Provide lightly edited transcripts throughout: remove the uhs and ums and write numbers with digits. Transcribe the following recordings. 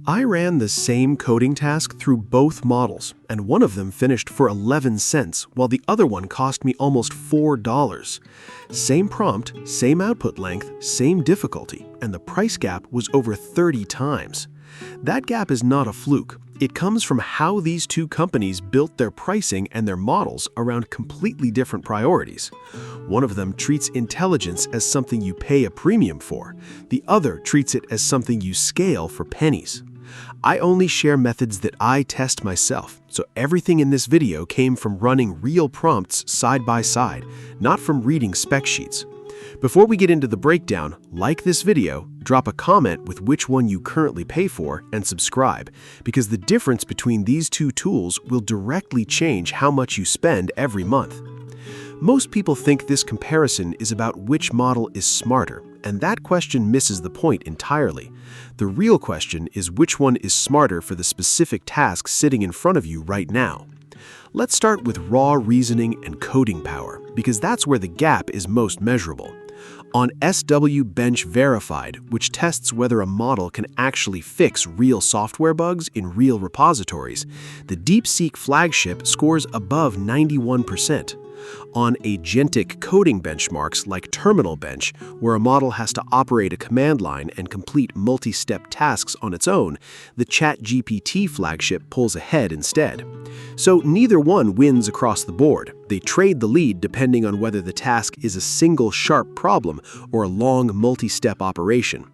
I ran the same coding task through both models, and one of them finished for 11 cents, while the other one cost me almost $4. Same prompt, same output length, same difficulty, and the price gap was over 30 times. That gap is not a fluke. It comes from how these two companies built their pricing and their models around completely different priorities. One of them treats intelligence as something you pay a premium for. The other treats it as something you scale for pennies. I only share methods that I test myself, so everything in this video came from running real prompts side by side, not from reading spec sheets. Before we get into the breakdown, like this video, drop a comment with which one you currently pay for, and subscribe, because the difference between these two tools will directly change how much you spend every month. Most people think this comparison is about which model is smarter, and that question misses the point entirely. The real question is which one is smarter for the specific task sitting in front of you right now. Let's start with raw reasoning and coding power, because that's where the gap is most measurable. On SW Bench Verified, which tests whether a model can actually fix real software bugs in real repositories, the DeepSeek flagship scores above 91%. On agentic coding benchmarks like Terminal Bench, where a model has to operate a command line and complete multi-step tasks on its own, the ChatGPT flagship pulls ahead instead. So neither one wins across the board. They trade the lead depending on whether the task is a single sharp problem or a long multi-step operation.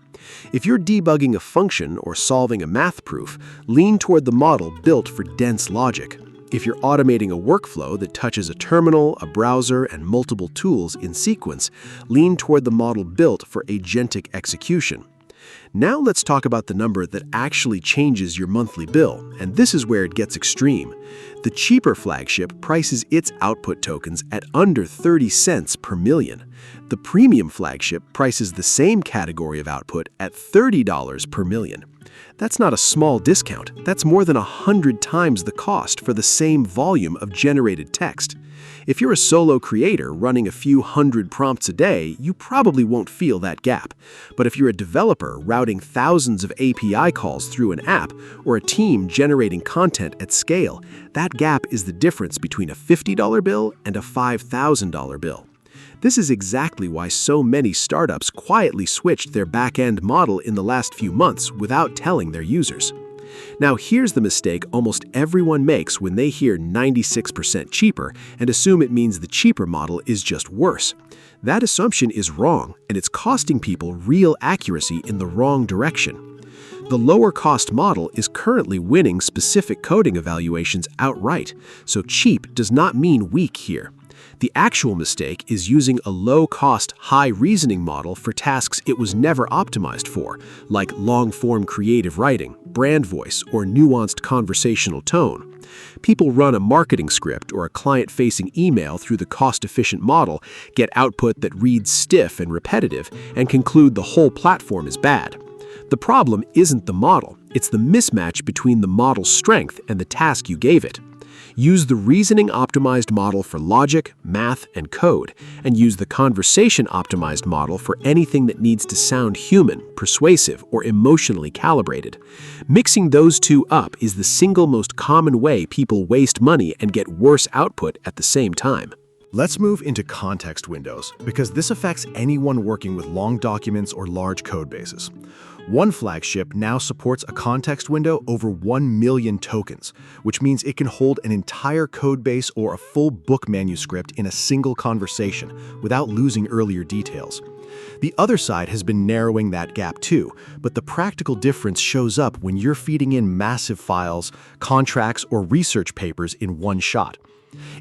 If you're debugging a function or solving a math proof, lean toward the model built for dense logic. If you're automating a workflow that touches a terminal, a browser, and multiple tools in sequence, lean toward the model built for agentic execution. Now let's talk about the number that actually changes your monthly bill, and this is where it gets extreme. The cheaper flagship prices its output tokens at under 30 cents per million. The premium flagship prices the same category of output at $30 per million. That's not a small discount. That's more than 100 times the cost for the same volume of generated text. If you're a solo creator running a few hundred prompts a day, you probably won't feel that gap. But if you're a developer routing thousands of API calls through an app, or a team generating content at scale, that gap is the difference between a $50 bill and a $5,000 bill. This is exactly why so many startups quietly switched their back-end model in the last few months without telling their users. Now here's the mistake almost everyone makes when they hear 96% cheaper and assume it means the cheaper model is just worse. That assumption is wrong, and it's costing people real accuracy in the wrong direction. The lower-cost model is currently winning specific coding evaluations outright, so cheap does not mean weak here. The actual mistake is using a low-cost, high-reasoning model for tasks it was never optimized for, like long-form creative writing, brand voice, or nuanced conversational tone. People run a marketing script or a client-facing email through the cost-efficient model, get output that reads stiff and repetitive, and conclude the whole platform is bad. The problem isn't the model, it's the mismatch between the model's strength and the task you gave it. Use the reasoning-optimized model for logic, math, and code, and use the conversation-optimized model for anything that needs to sound human, persuasive, or emotionally calibrated. Mixing those two up is the single most common way people waste money and get worse output at the same time. Let's move into context windows, because this affects anyone working with long documents or large code bases. One flagship now supports a context window over 1 million tokens, which means it can hold an entire code base or a full book manuscript in a single conversation without losing earlier details. The other side has been narrowing that gap too, but the practical difference shows up when you're feeding in massive files, contracts, or research papers in one shot.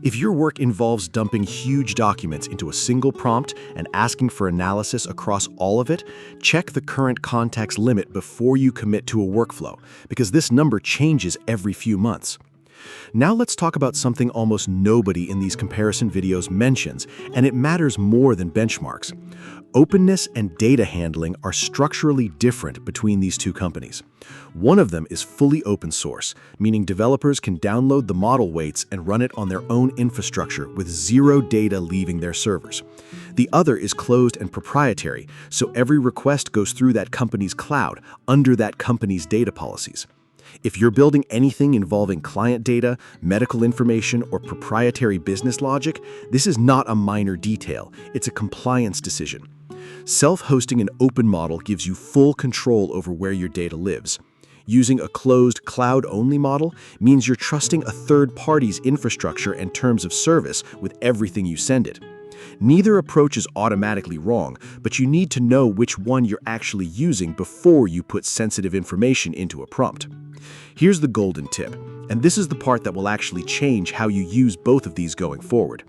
If your work involves dumping huge documents into a single prompt and asking for analysis across all of it, check the current context limit before you commit to a workflow, because this number changes every few months. Now let's talk about something almost nobody in these comparison videos mentions, and it matters more than benchmarks. Openness and data handling are structurally different between these two companies. One of them is fully open source, meaning developers can download the model weights and run it on their own infrastructure with zero data leaving their servers. The other is closed and proprietary, so every request goes through that company's cloud, under that company's data policies. If you're building anything involving client data, medical information, or proprietary business logic, this is not a minor detail, it's a compliance decision. Self-hosting an open model gives you full control over where your data lives. Using a closed, cloud-only model means you're trusting a third party's infrastructure and terms of service with everything you send it. Neither approach is automatically wrong, but you need to know which one you're actually using before you put sensitive information into a prompt. Here's the golden tip, and this is the part that will actually change how you use both of these going forward.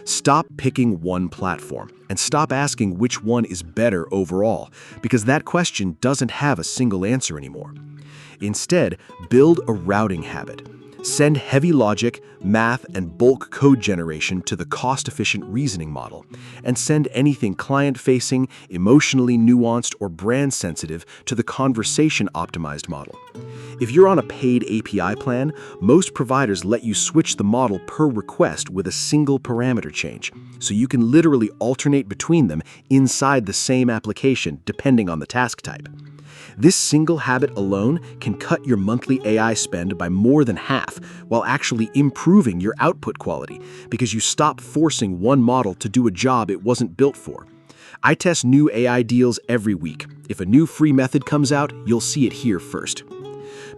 Stop picking one platform and stop asking which one is better overall, because that question doesn't have a single answer anymore. Instead, build a routing habit. Send heavy logic, math, and bulk code generation to the cost-efficient reasoning model, and send anything client-facing, emotionally nuanced, or brand-sensitive to the conversation-optimized model. If you're on a paid API plan, most providers let you switch the model per request with a single parameter change, so you can literally alternate between them inside the same application depending on the task type. This single habit alone can cut your monthly AI spend by more than half while actually improving your output quality because you stop forcing one model to do a job it wasn't built for. I test new AI deals every week. If a new free method comes out, you'll see it here first.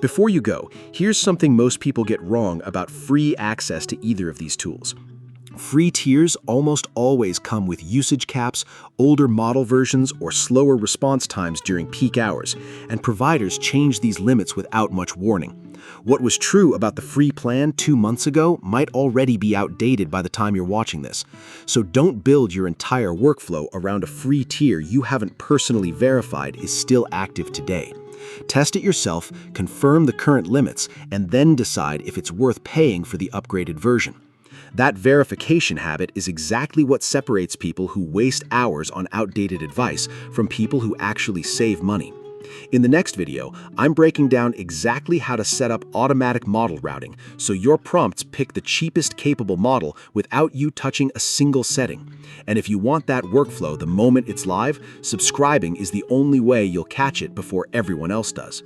Before you go, here's something most people get wrong about free access to either of these tools. Free tiers almost always come with usage caps, older model versions, or slower response times during peak hours, and providers change these limits without much warning. What was true about the free plan 2 months ago might already be outdated by the time you're watching this. So don't build your entire workflow around a free tier you haven't personally verified is still active today. Test it yourself, confirm the current limits, and then decide if it's worth paying for the upgraded version. That verification habit is exactly what separates people who waste hours on outdated advice from people who actually save money. In the next video, I'm breaking down exactly how to set up automatic model routing so your prompts pick the cheapest capable model without you touching a single setting. And if you want that workflow the moment it's live, subscribing is the only way you'll catch it before everyone else does.